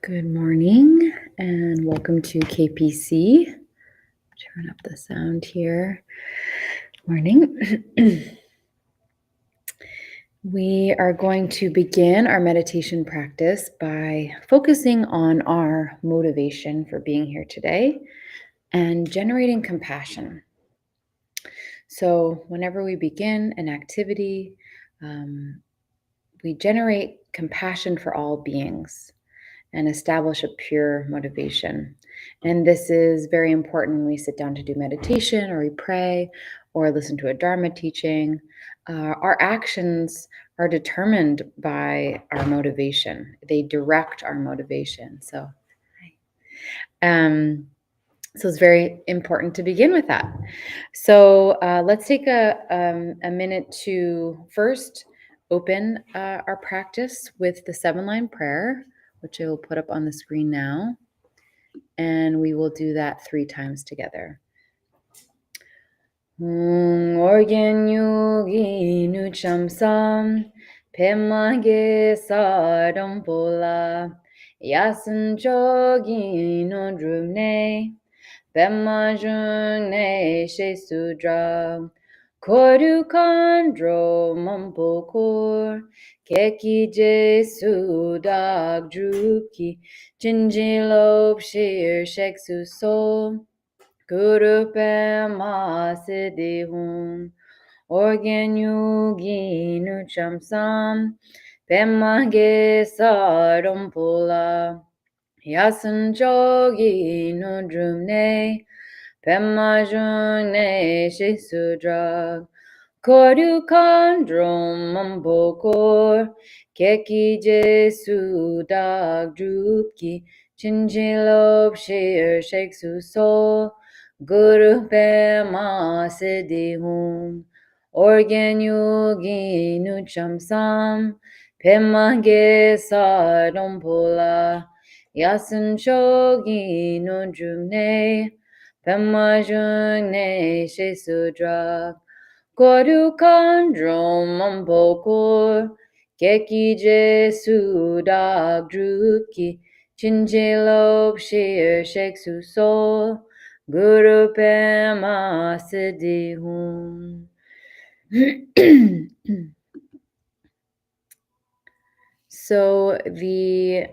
Good morning and welcome to KPC. Turn up the sound here. Morning. We are going to begin our meditation practice by focusing on our motivation for being here today and generating compassion. So, whenever we begin an activity, we generate compassion for all beings and establish a pure motivation. And this is very important when we sit down to do meditation or we pray or listen to a Dharma teaching. Our actions are determined by our motivation. They direct our motivation. So it's very important to begin with that. So let's take a minute to first open our practice with the 7-line prayer, which I will put up on the screen now. And we will do that 3 times together. Organ yogi nu chamsam pemage sarampola yasan jogi no drumne pemajune she sudra koru kandro mampokur keki jesu dag druki chinjilop shir sheksu so Guru Pema Siddhihum Organ Yogi Nucham Sam Pema Ge Sarampola Yasan Jogi Nudrumne Pema June Shisudra Koru Kandrum Mambokor Keki Jesu Dag Drupki Chinjilop Shir Sheksu So Guru Pema Siddhihum Organ Yogi Nucham Sam Pema Ge Sarampola Yasan Shogi Nudrumne Pema June Shesudra Koru Kandrum Mampokur Keki Jesu Dag Druki Chinjilop Shir Sheksu So Guru Pema Siddhihum. So the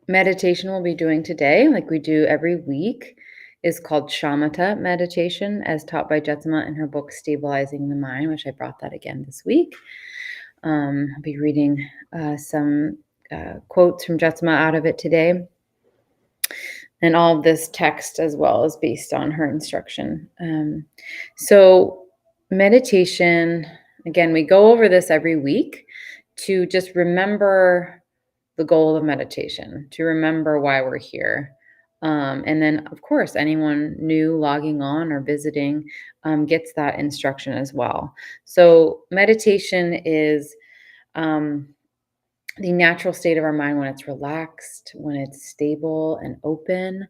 meditation we'll be doing today, like we do every week, is called Shamatha meditation, as taught by Jetsama in her book Stabilizing the Mind, which I brought that again this week. I'll be reading some quotes from Jetsama out of it today. And all of this text as well is based on her instruction. So meditation, again, we go over this every week to just remember the goal of meditation, to remember why we're here. And then, of course, anyone new logging on or visiting gets that instruction as well. So meditation is the natural state of our mind when it's relaxed, when it's stable and open,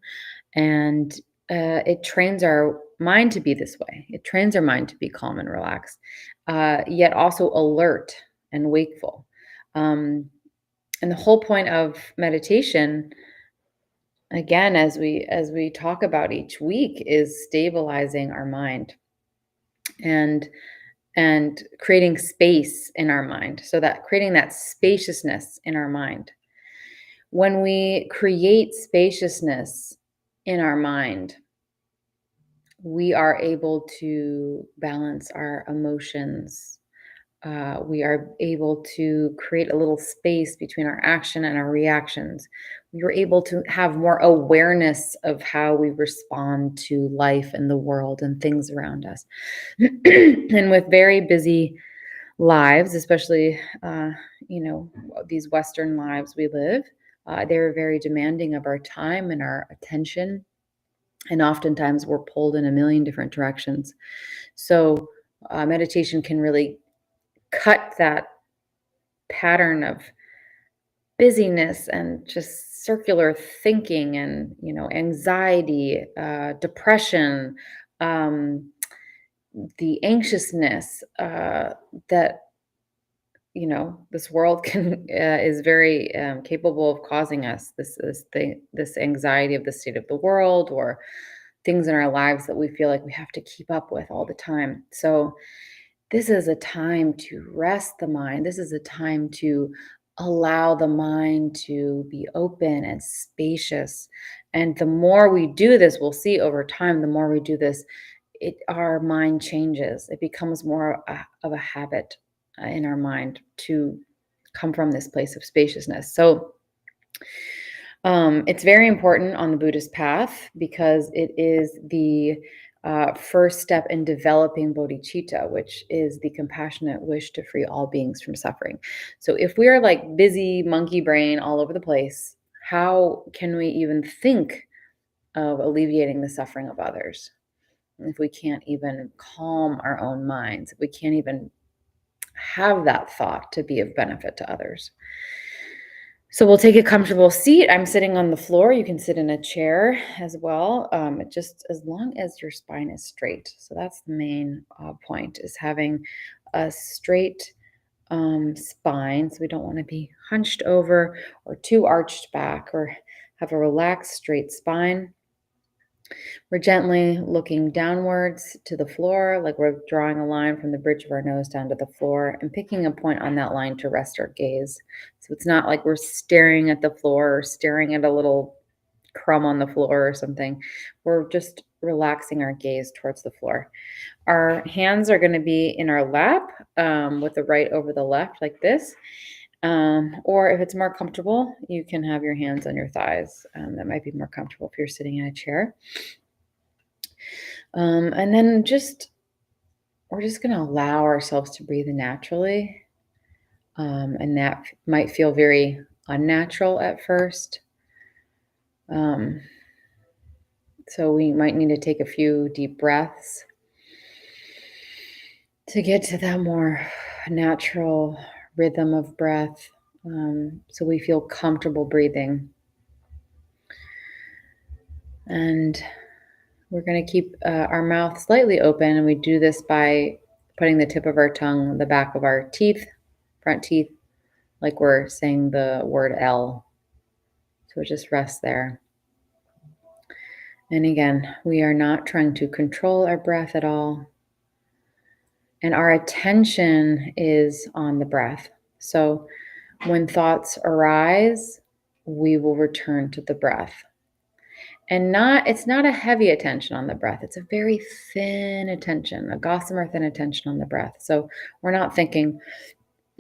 and it trains our mind to be this way. It trains our mind to be calm and relaxed, yet also alert and wakeful. And the whole point of meditation, again, as we talk about each week, is stabilizing our mind and creating space in our mind, so that creating that spaciousness in our mind. When we create spaciousness in our mind, we are able to balance our emotions. We are able to create a little space between our action and our reactions. We are able to have more awareness of how we respond to life and the world and things around us. And with very busy lives, especially, these Western lives we live, they're very demanding of our time and our attention. And oftentimes we're pulled in a million different directions. So meditation can really cut that pattern of busyness and just circular thinking and, anxiety, depression, the anxiousness that this world can is very capable of causing us this anxiety of the state of the world, or things in our lives that we feel like we have to keep up with all the time. So this is a time to rest the mind. This is a time to allow the mind to be open and spacious. And the more we do this, we'll see over time, the more we do this, our mind changes. It becomes more of a habit in our mind to come from this place of spaciousness. So it's very important on the Buddhist path because it is the first step in developing bodhicitta, which is the compassionate wish to free all beings from suffering. So if we are like busy monkey brain all over the place, how can we even think of alleviating the suffering of others if we can't even calm our own minds, if we can't even have that thought to be of benefit to others? So we'll take a comfortable seat. I'm sitting on the floor. You can sit in a chair as well, just as long as your spine is straight. So that's the main point, is having a straight spine. So we don't want to be hunched over or too arched back, or have a relaxed straight spine. We're gently looking downwards to the floor, like we're drawing a line from the bridge of our nose down to the floor, and picking a point on that line to rest our gaze. So it's not like we're staring at the floor or staring at a little crumb on the floor or something. We're just relaxing our gaze towards the floor. Our hands are going to be in our lap, with the right over the left, like this. Or if it's more comfortable, you can have your hands on your thighs. That might be more comfortable if you're sitting in a chair. And then we're just going to allow ourselves to breathe naturally. And that might feel very unnatural at first. So we might need to take a few deep breaths to get to that more natural rhythm of breath, so we feel comfortable breathing. And we're going to keep our mouth slightly open, and we do this by putting the tip of our tongue on the back of our teeth, front teeth, like we're saying the word L. So just rest there. And again, we are not trying to control our breath at all. And our attention is on the breath. So when thoughts arise, we will return to the breath. And it's not a heavy attention on the breath. It's a very thin attention, a gossamer thin attention on the breath. So we're not thinking,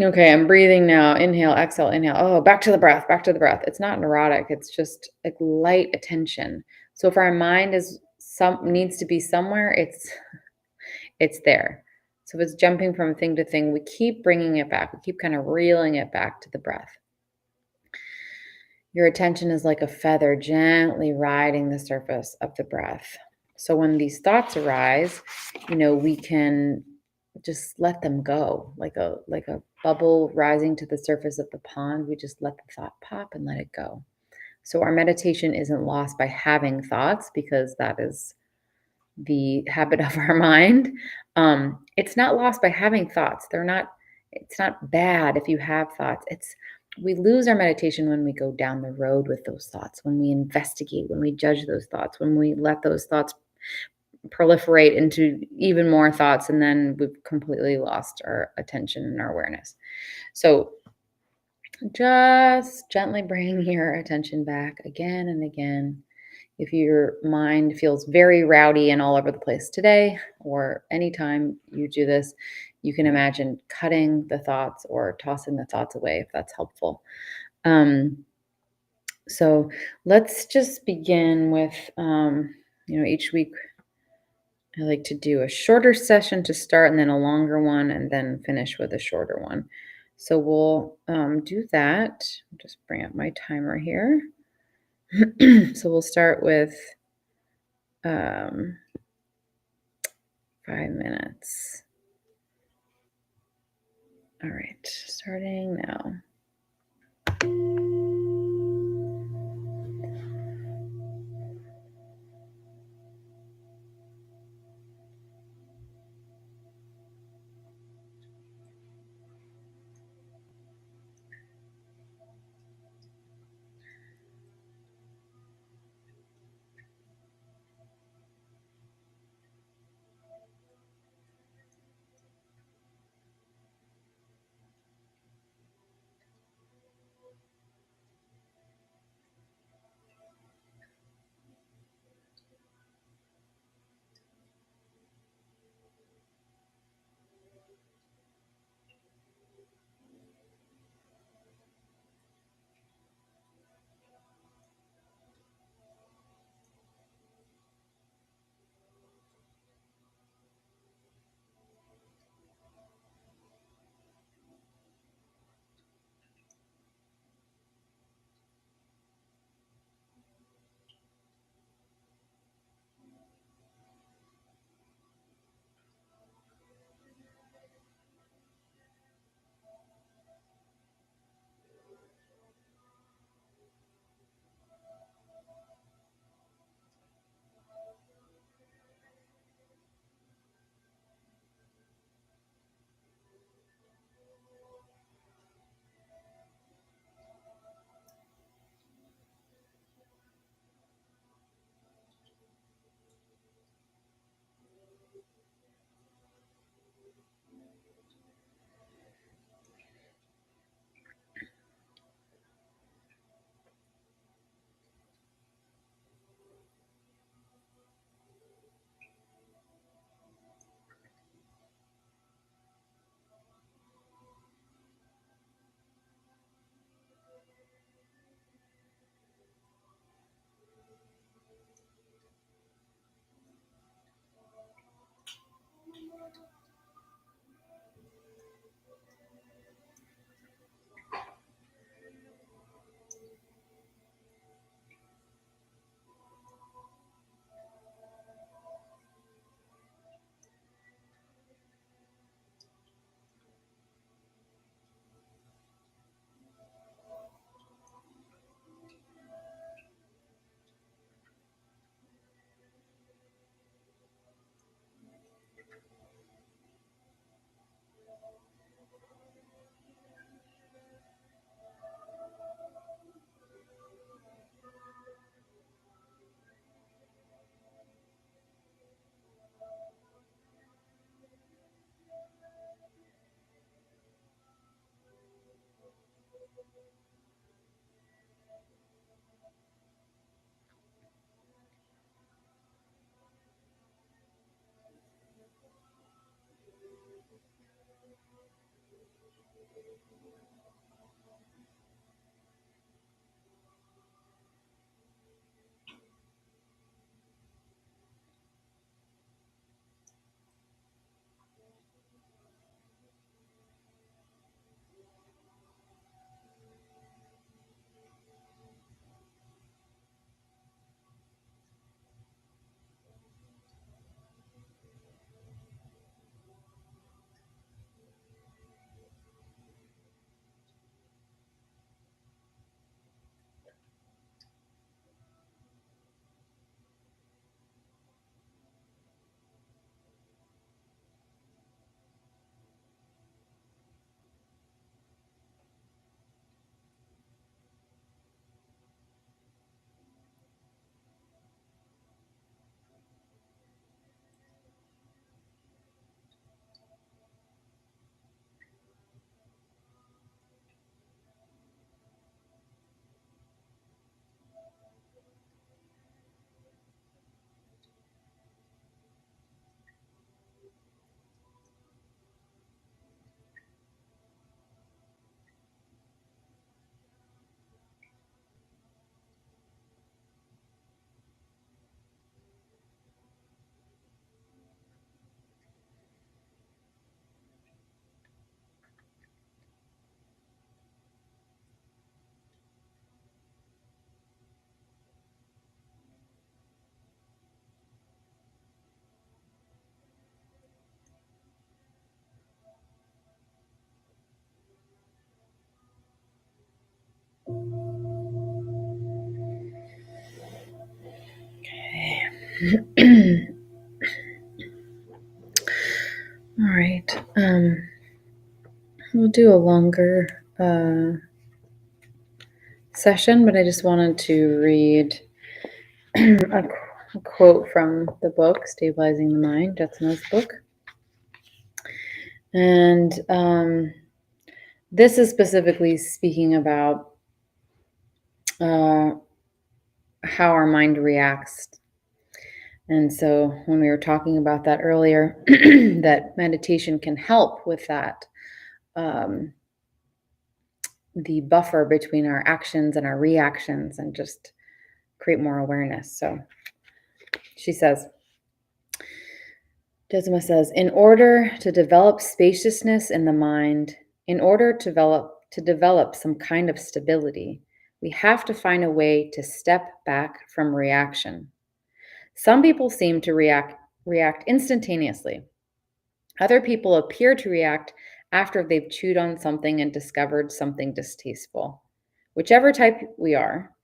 okay, I'm breathing now. Inhale, exhale, inhale. Oh, back to the breath, back to the breath. It's not neurotic. It's just like light attention. So if our mind needs to be somewhere, it's there. So if it's jumping from thing to thing, we keep bringing it back. We keep kind of reeling it back to the breath. Your attention is like a feather gently riding the surface of the breath. So when these thoughts arise, we can just let them go, like a bubble rising to the surface of the pond. We just let the thought pop and let it go. So our meditation isn't lost by having thoughts, because that is the habit of our mind. It's not lost by having thoughts. It's not bad if you have thoughts. We lose our meditation when we go down the road with those thoughts, when we investigate, when we judge those thoughts, when we let those thoughts proliferate into even more thoughts, and then we've completely lost our attention and our awareness. So just gently bring your attention back again and again. If your mind feels very rowdy and all over the place today, or anytime you do this, you can imagine cutting the thoughts or tossing the thoughts away, if that's helpful. So let's just begin with, each week I like to do a shorter session to start, and then a longer one, and then finish with a shorter one. So we'll do that. Just bring up my timer here. So we'll start with 5 minutes. All right, starting now. All right. We'll do a longer session, but I just wanted to read a quote from the book, Stabilizing the Mind, Jetson's book. And this is specifically speaking about how our mind reacts. And so when we were talking about that earlier, that meditation can help with that, the buffer between our actions and our reactions, and just create more awareness. So she says, Desma says, in order to develop spaciousness in the mind, in order to develop some kind of stability, we have to find a way to step back from reaction. Some people seem to react instantaneously. Other people appear to react after they've chewed on something and discovered something distasteful. Whichever type we are,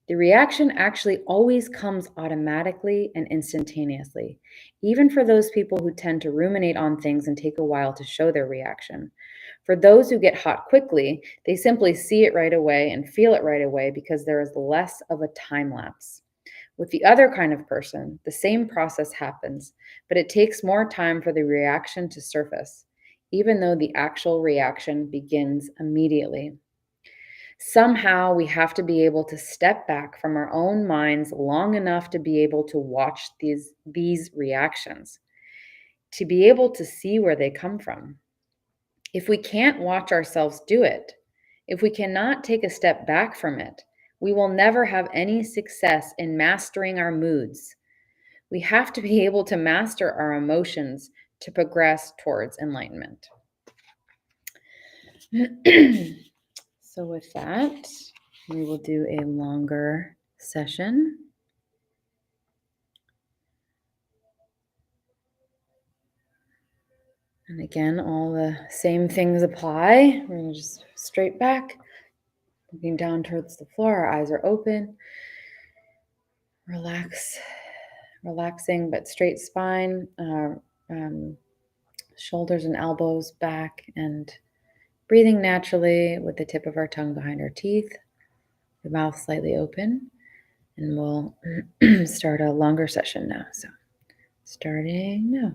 the reaction actually always comes automatically and instantaneously, even for those people who tend to ruminate on things and take a while to show their reaction. For those who get hot quickly, they simply see it right away and feel it right away because there is less of a time lapse. With the other kind of person, the same process happens, but it takes more time for the reaction to surface, even though the actual reaction begins immediately. Somehow we have to be able to step back from our own minds long enough to be able to watch these reactions, to be able to see where they come from. If we can't watch ourselves do it, if we cannot take a step back from it, we will never have any success in mastering our moods. We have to be able to master our emotions to progress towards enlightenment. So with that, we will do a longer session. And again, all the same things apply. We're going to just straight back, looking down towards the floor. Our eyes are open. Relaxing but straight spine. Shoulders and elbows back, and breathing naturally with the tip of our tongue behind our teeth, the mouth slightly open. And we'll start a longer session now. So starting now.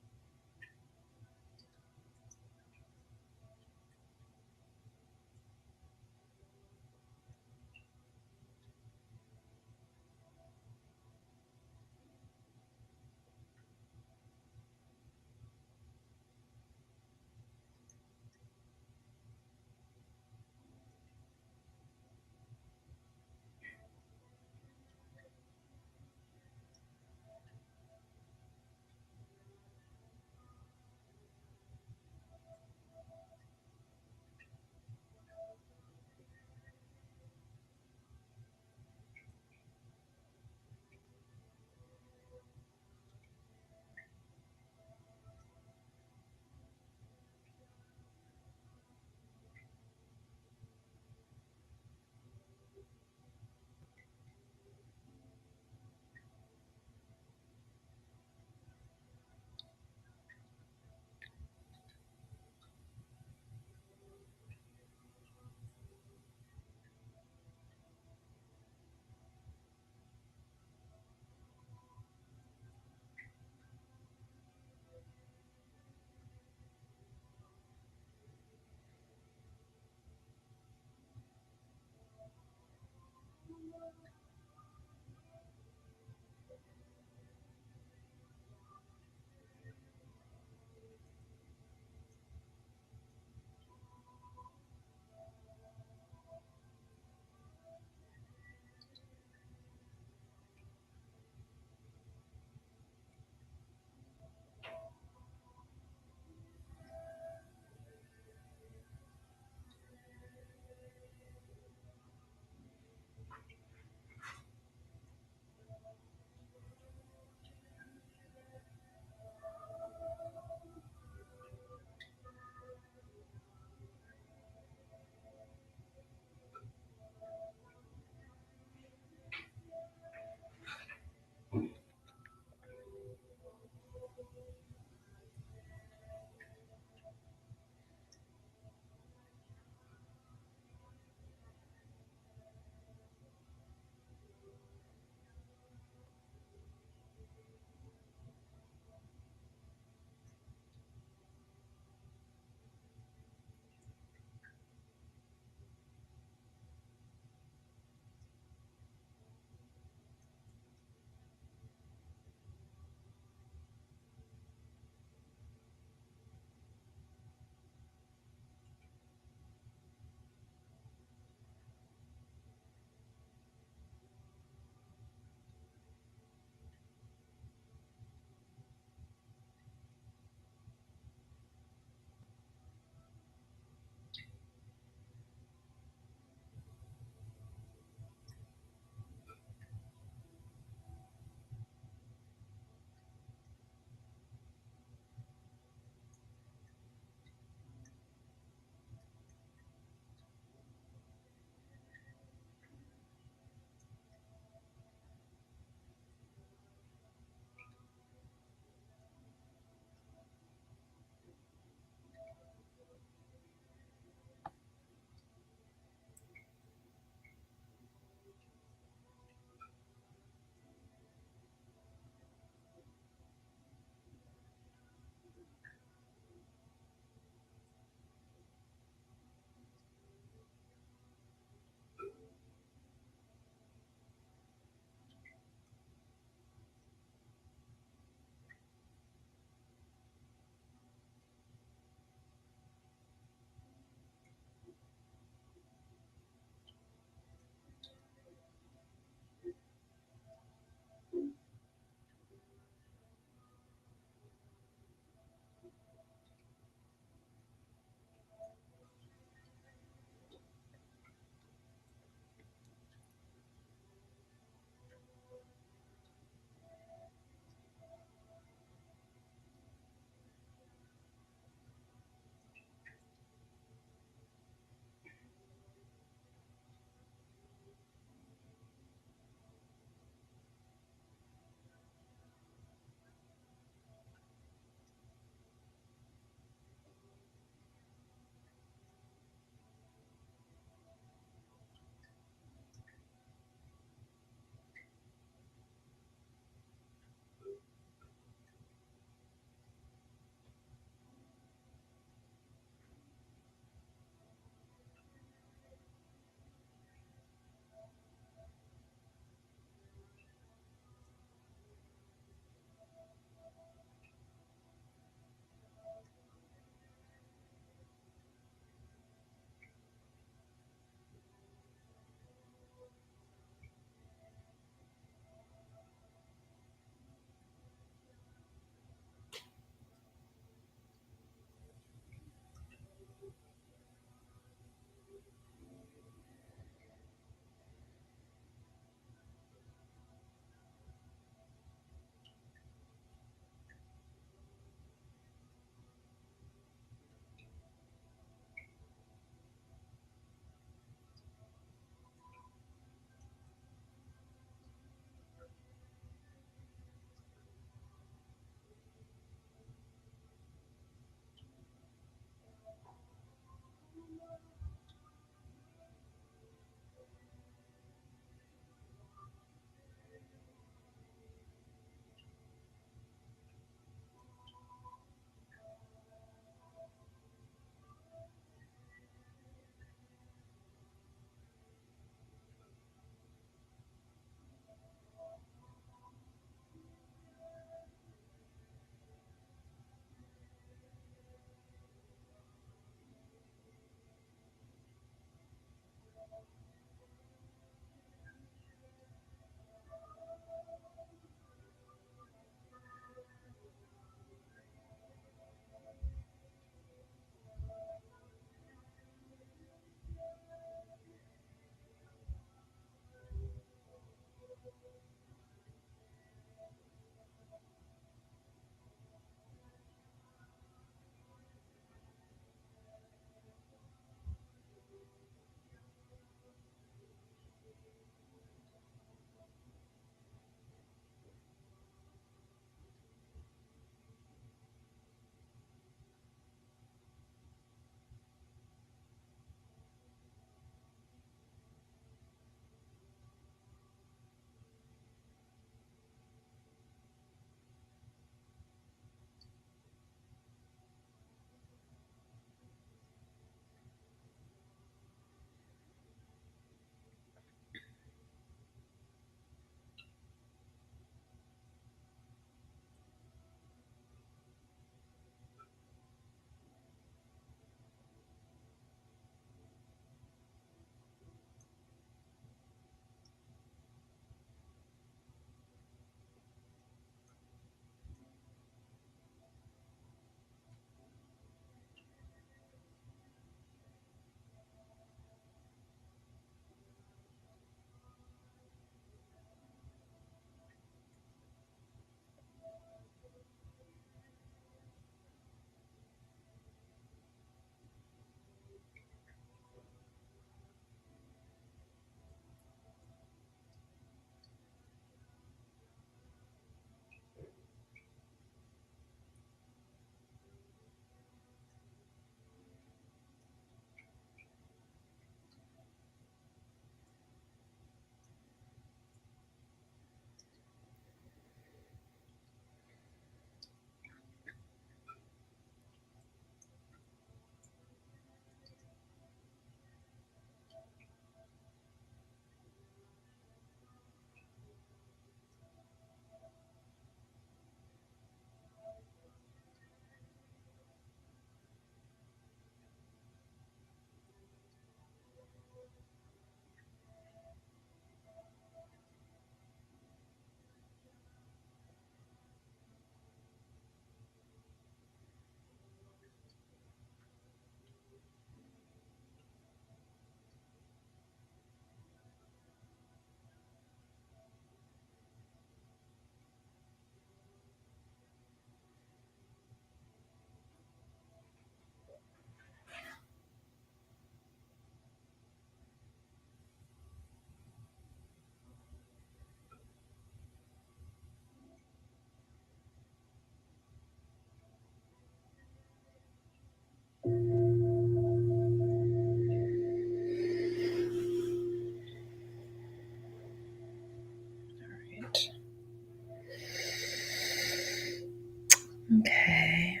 Okay.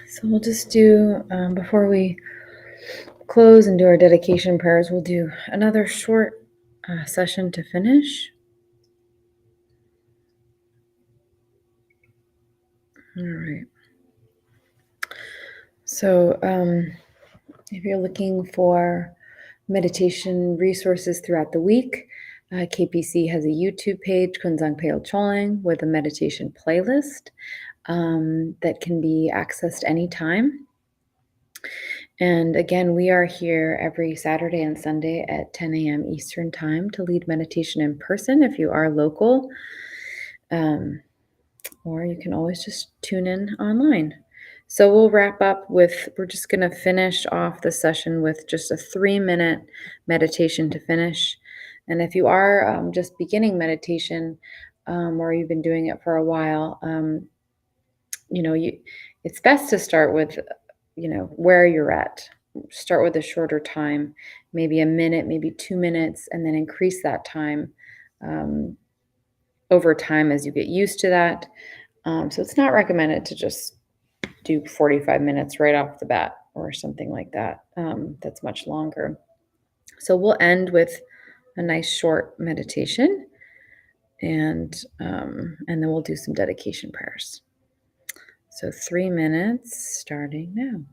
So we'll just do, before we close and do our dedication prayers, we'll do another short session to finish. All right. So if you're looking for meditation resources throughout the week, KPC has a YouTube page, Kunzang Peo Choling, with a meditation playlist that can be accessed anytime. And again, we are here every Saturday and Sunday at 10 a.m. Eastern Time to lead meditation in person if you are local. Or you can always just tune in online. So we'll wrap up with, we're just going to finish off the session with just a 3-minute meditation to finish. And if you are just beginning meditation, or you've been doing it for a while, it's best to start with, where you're at. Start with a shorter time, maybe a minute, maybe 2 minutes, and then increase that time over time as you get used to that. So it's not recommended to just do 45 minutes right off the bat or something like that. That's much longer. So we'll end with a nice short meditation, and then we'll do some dedication prayers. So 3 minutes starting now.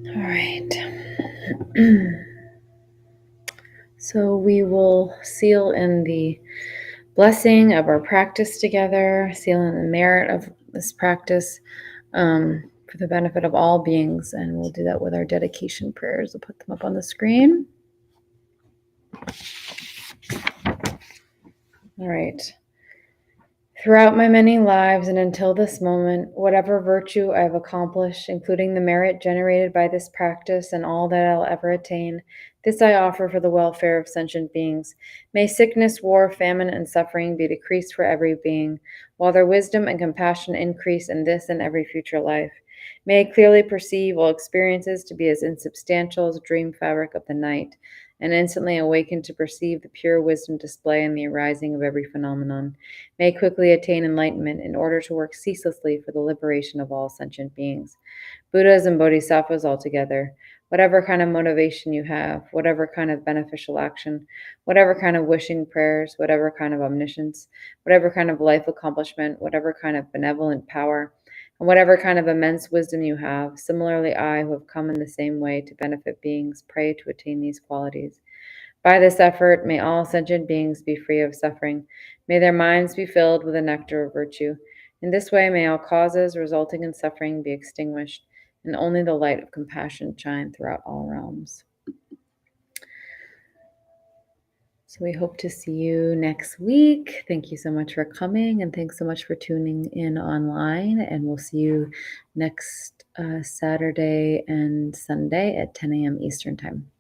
All right. So we will seal in the blessing of our practice together, seal in the merit of this practice for the benefit of all beings. And we'll do that with our dedication prayers. We'll put them up on the screen. All right. Throughout my many lives and until this moment, whatever virtue I have accomplished, including the merit generated by this practice and all that I'll ever attain, this I offer for the welfare of sentient beings. May sickness, war, famine, and suffering be decreased for every being, while their wisdom and compassion increase in this and every future life. May I clearly perceive all experiences to be as insubstantial as a dream fabric of the night, and instantly awaken to perceive the pure wisdom display in the arising of every phenomenon. May quickly attain enlightenment in order to work ceaselessly for the liberation of all sentient beings. Buddhas and Bodhisattvas altogether, whatever kind of motivation you have, whatever kind of beneficial action, whatever kind of wishing prayers, whatever kind of omniscience, whatever kind of life accomplishment, whatever kind of benevolent power, and whatever kind of immense wisdom you have, similarly I, who have come in the same way to benefit beings, pray to attain these qualities. By this effort, may all sentient beings be free of suffering. May their minds be filled with the nectar of virtue. In this way, may all causes resulting in suffering be extinguished, and only the light of compassion shine throughout all realms. So we hope to see you next week. Thank you so much for coming, and thanks so much for tuning in online. And we'll see you next Saturday and Sunday at 10 a.m. Eastern Time.